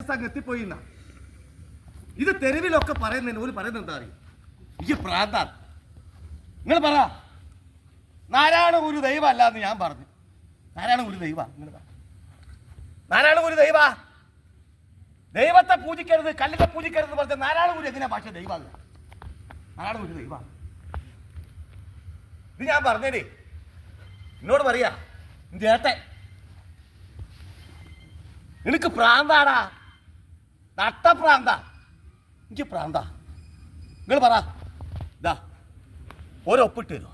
അവസ്ഥ അങ്ങ് എത്തിപ്പോയി എന്നാ. ഇത് തെരുവിലൊക്കെ പറയുന്നതിന് ഒരു പറയുന്നത് എന്താ അറിയും? ഈ പ്രാന്താ. നിങ്ങൾ പറ, നാരായണ ഒരു ദൈവം അല്ലാന്ന് ഞാൻ പറഞ്ഞു. നാരായണ ഒരു ദൈവ, നിങ്ങൾ പറ. നാരായണ ഒരു ദൈവ, ദൈവത്തെ പൂജിക്കരുത്, കല്ലിനെ പൂജിക്കരുത് പറഞ്ഞ നാരായണ ഗുരു എങ്ങനെയാ ഭാഷ ദൈവമാകുക? നാരായണ ഗുരു ദൈവ. ഇത് ഞാൻ പറഞ്ഞേ, എന്നോട് പറയാ ചേട്ടൻ, എനിക്ക് പ്രാന്താടാ, നട്ടപ്രാന്താ, എനിക്ക് പ്രാന്താ. നിങ്ങൾ പറ, ഇതാ ഒരൊപ്പിട്ട് തരുമോ?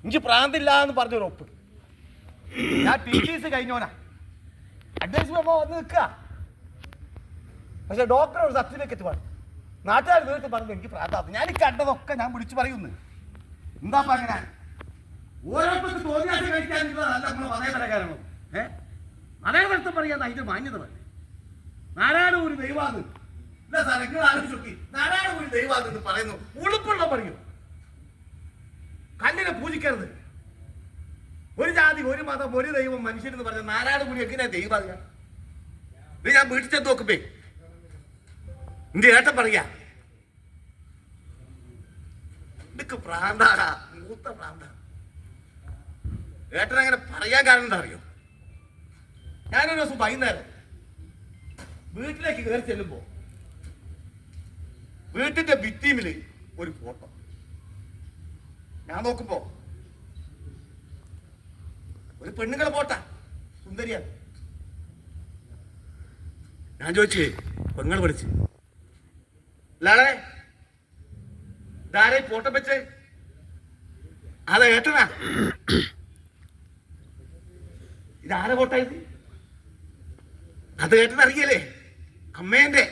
എനിക്ക് പ്രാന്തില്ല എന്ന് പറഞ്ഞൊരു ഒപ്പിട്ട്. ഞാൻ TTC കഴിഞ്ഞോനാ, അഡ്വൈസ് മെമ്മോ വന്ന് നിൽക്കുക. പക്ഷെ ഡോക്ടർ ഒരു സർട്ടിഫിക്കറ്റ് വേണം. നാട്ടുകാർ നേരിട്ട് പറഞ്ഞു എനിക്ക് പ്രാന്താന്ന്. ഞാൻ ഈ കണ്ടതൊക്കെ ഞാൻ വിളിച്ചു പറയുന്നു. എന്താ അങ്ങനെ ഓരോരുത്തർക്ക് തോന്നിയാൽ കഴിക്കാനുള്ളതല്ല നമ്മൾ മതേതരകാരണം. മതേതരത്തെ പറയാൻ അതിന്റെ മാന്യത വേണ്ടേ? നാരായണ ഒരു ദൈവാന്ന് ഇല്ല സാർ, നിങ്ങൾ ആലോചിച്ച് നോക്കി. നാരായണ ഒരു ദൈവാന്ന് പറയുന്നു, ഉളുപ്പുള്ള പറയൂ. കല്ലിനെ പൂജിക്കരുത്, ഒരു ജാതി ഒരു മതം ഒരു ദൈവം മനുഷ്യരെന്ന് പറഞ്ഞ നാരായണ ഗുരു എങ്ങനെയാ ദൈവമാകുക? ഇത് ഞാൻ വീട്ടിൽ ചെന്ന് നോക്കുമ്പേ എന്റെ ഏട്ടൻ പറയാ ഇതൊക്കെ പ്രാന്താടാ, മൂത്ത പ്രാന്ത. ഏട്ടൻ അങ്ങനെ പറയാൻ കാരണം എന്താ അറിയോ? ഞാനൊരു ദിവസം വൈകുന്നേരം വീട്ടിലേക്ക് കയറി ചെല്ലുമ്പോ വീട്ടിന്റെ ഭിത്തിയില് ഒരു ഫോട്ടോ. ഞാൻ നോക്കുമ്പോ ഒരു പെണ്ണുങ്ങളെ ഫോട്ടോ, സുന്ദരിയാണ്. ഞാൻ ചോദിച്ചേ, പെങ്ങൾ പഠിച്ച് അല്ലാതെ ഇതാരെ ഫോട്ടോ വെച്ചേ? അതാ ഏട്ടനാ. ഇതാരെ ഫോട്ടോ ഇത്? അത് ഏട്ടൻ അറിയല്ലേ? അമ്മേന്റെ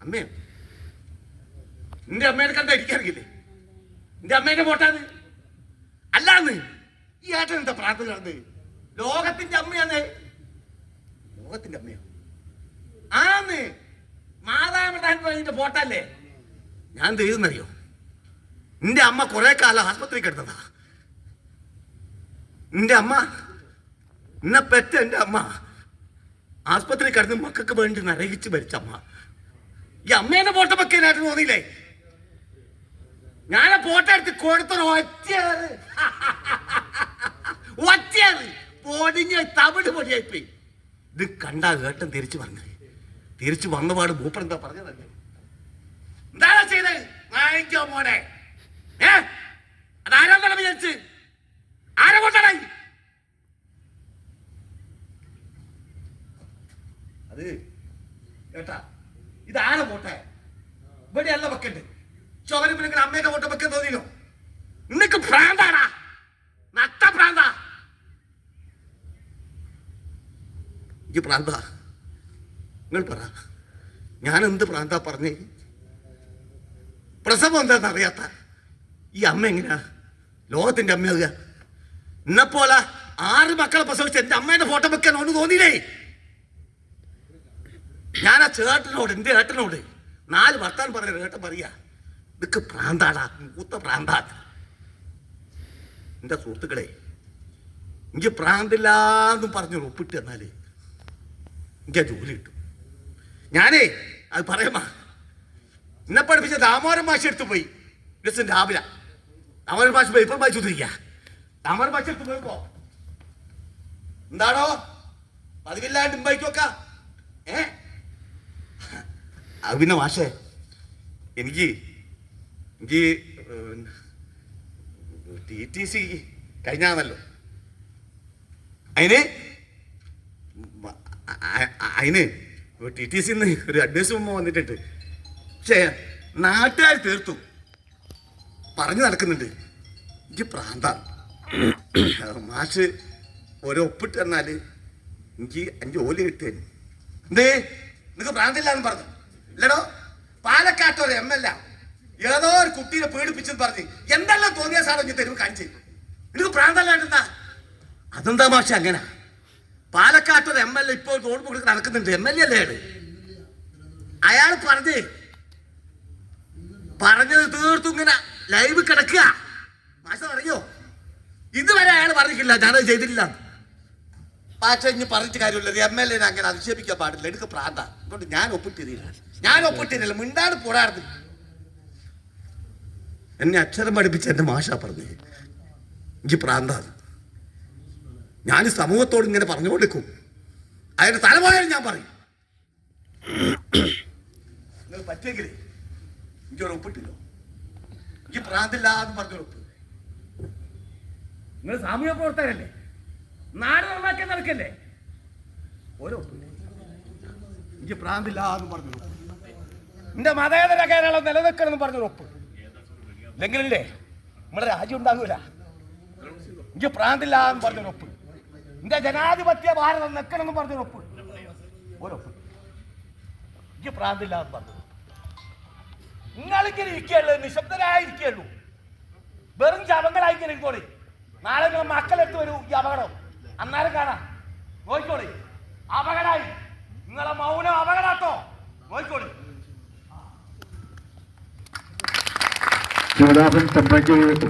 അമ്മയോ? നിന്റെ അമ്മേനെ കണ്ടാ എനിക്കറിയില്ലേ? നിന്റെ അമ്മേന്റെ ഫോട്ടോ അത് അല്ലാന്ന്. ഈ ഏട്ടൻ എന്താ പ്രാർത്ഥന നടന്നത്? ലോകത്തിന്റെ അമ്മയാന്ന്. ലോകത്തിന്റെ അമ്മയോ? ആന്ന്. മാതാപിതാക്കളുടെ ഫോട്ടോ അല്ലേ? ഞാൻ ചെയ്തെന്നറിയോ? നിന്റെ അമ്മ കുറെ കാലം ആസ്പത്രി കിടന്നതാ. നിന്റെ അമ്മ, എന്നെ പെറ്റ എന്റെ അമ്മ ആസ്പത്രി കിടന്ന് മക്കൾക്ക് വേണ്ടി നരകിച്ച് മരിച്ച അമ്മ. ഈ അമ്മേനെ ഫോട്ടോ വെക്കാനായിട്ട് തോന്നിയില്ലേ? ഞാനെ ഫോട്ടോ എടുത്ത് കൊടുത്തൊരു ഒറ്റയത് ഒറ്റയത് പൊടിഞ്ഞ തവിട് പൊടിയായിപ്പോയി. ഇത് കണ്ടാ ഏട്ടൻ തിരിച്ചു പറഞ്ഞത്. തിരിച്ചു വന്നപാട് മൂപ്പർ എന്താ പറഞ്ഞതല്ലേ? എന്താണ് ചെയ്തത്? വാങ്ങിക്കോ മോനെ. അതാരാന്നാണ് വിചാരിച്ച്? ആരെ കൊണ്ടായി അത്? കേട്ടാ, ഇതാരെ ഫോട്ടോ? ഇവിടെ അല്ല വെക്കണ്ട്. ചോരപ്പിനെ അമ്മയുടെ ഫോട്ടോ വെക്കാൻ തോന്നിയോ? നിനക്ക് ഭ്രാന്താടാ, നട്ട ഭ്രാന്താ. ഈ പ്രാന്താ. നിങ്ങൾ പറ, ഞാൻ എന്ത് പ്രാന്താ പറഞ്ഞേ? പ്രസവം എന്താന്ന് അറിയാത്ത ഈ അമ്മ എങ്ങനെയാ ലോകത്തിന്റെ അമ്മയാകുക? എന്നെപ്പോലെ 6 മക്കളെ പ്രസവിച്ച് എന്റെ അമ്മേന്റെ ഫോട്ടോ വെക്കാൻ ഒന്ന് തോന്നിയില്ലേ? ഞാൻ ആ ചേട്ടനോട്, എന്റെ ഏട്ടനോട് 4 വർത്താൻ പറഞ്ഞ ഏട്ടൻ പറയാ ഇതൊക്കെ പ്രാന്താടാ, മൂത്ത പ്രാന്താ. എന്റെ സുഹൃത്തുക്കളെ, എനിക്ക് പ്രാന്തില്ലാന്നും പറഞ്ഞു ഒപ്പിട്ട് എന്നാല് എനിക്ക് ആ ജോലി കിട്ടും. ഞാനേ അത് പറയാമാ, എന്നെ പഠിപ്പിച്ച ദാമോദരൻ മാഷ് എടുത്തു പോയി. ദിവസം രാവിലെ ദാമോദരൻ മാഷ് പേപ്പർ വായിച്ചുകൊണ്ടിരിക്കുക. ദാമോദരൻ മാഷ് എടുത്തു പോയപ്പോ എന്താണോ പതിവില്ലാണ്ട് ബൈക്കൊക്ക അത് പിന്നെ മാഷേ എനിക്ക് TTC കഴിഞ്ഞാന്നല്ലോ. അതിന് TTC ഒരു അഡ്വൈസ് വന്നിട്ടുണ്ട്. പക്ഷേ നാട്ടുകാർ തീർത്തു പറഞ്ഞു നടക്കുന്നുണ്ട് എനിക്ക് പ്രാന്താണ്. മാഷ് ഓരോ ഒപ്പിട്ട് തന്നാല് എനിക്ക് 5 ജോലി കിട്ടിയ എന്തേ നിനക്ക് പ്രാന്തില്ലാന്ന് പറഞ്ഞു. ഇല്ലടോ, പാലക്കാട്ടൊരു MLA ഏതോ ഒരു കുട്ടീനെ പീഡിപ്പിച്ചെന്ന് പറഞ്ഞ് എന്തെല്ലാം തോന്നിയ സാധനം ഞാൻ തെരുവ് കാണിച്ചു. നിനക്ക് പ്രാന്തല്ലാണ്ടെന്താ? അതെന്താ മാഷ അങ്ങനെ? പാലക്കാട്ടൊരു MLA ഇപ്പോൾ റോഡ് കൊടുത്ത് നടക്കുന്നുണ്ട്. MLA അല്ലേ അയാൾ പറഞ്ഞത് തീർത്തും ഇങ്ങനെ ലൈവ് കിടക്കുക. മാഷ അറിയോ, ഇതുവരെ അയാൾ പറഞ്ഞിട്ടില്ല ഞാനത് ചെയ്തിട്ടില്ല. പക്ഷെ ഇനി പറഞ്ഞിട്ട് കാര്യമില്ല, MLA അങ്ങനെ അധിക്ഷേപിക്കാൻ പാടില്ല, എനിക്ക് പ്രാന്ത. അതുകൊണ്ട് ഞാൻ ഒപ്പിട്ടിരില്ല, മിണ്ടാട് പോടാർന്ന്. എന്നെ അക്ഷരം പഠിപ്പിച്ച എൻ്റെ മാഷ പറഞ്ഞേ എനിക്ക് പ്രാന്താണ്. ഞാൻ സമൂഹത്തോട് ഇങ്ങനെ പറഞ്ഞുകൊണ്ടിരിക്കും, അതിന്റെ തലപോയാലും ഞാൻ പറയും. നിങ്ങൾ പറ്റിയെങ്കിലേ എനിക്കൊരു ഒപ്പിട്ടില്ലോ, എനിക്ക് പ്രാന്തില്ല എന്ന് പറഞ്ഞൊരൊപ്പ്. നിങ്ങൾ സാമൂഹ്യ പ്രവർത്തകരല്ലേ, നാട് നന്നാക്കി നടക്കല്ലേ, ഒരൊപ്പ് എനിക്ക് പ്രാന്തില്ല എന്ന് പറഞ്ഞു. എന്റെ മതേതര കേരളം നിലനിൽക്കണമെന്ന് പറഞ്ഞൊരൊപ്പ്. ഇല്ലെങ്കിലല്ലേ നമ്മുടെ രാജ്യം ഉണ്ടാകൂല. എനിക്ക് പ്രാന്തില്ല എന്ന് പറഞ്ഞൊരൊപ്പ്. എന്റെ ജനാധിപത്യ ഭാരതം നിൽക്കണമെന്ന് പറഞ്ഞൊരൊപ്പ്, ഒരൊപ്പ്. എനിക്ക് പ്രാന്തില്ല എന്ന് പറഞ്ഞു. നിങ്ങളിങ്ങനെ ഇരിക്കുകയുള്ളൂ, നിശബ്ദരായിരിക്കുള്ളൂ, വെറും ശവങ്ങളായിങ്ങനെ ഇരുന്നോളി. നാളെ നിങ്ങൾ മക്കളെടുത്ത് വരൂ ഈ അപകടം, അന്നേരം കാണാം. നോക്കിക്കോളി, അപകടമായി. നിങ്ങളെ മൗനം അപകടാട്ടോ, നോക്കിക്കോളി. ശിവദാസൻ സംസാരിച്ചു.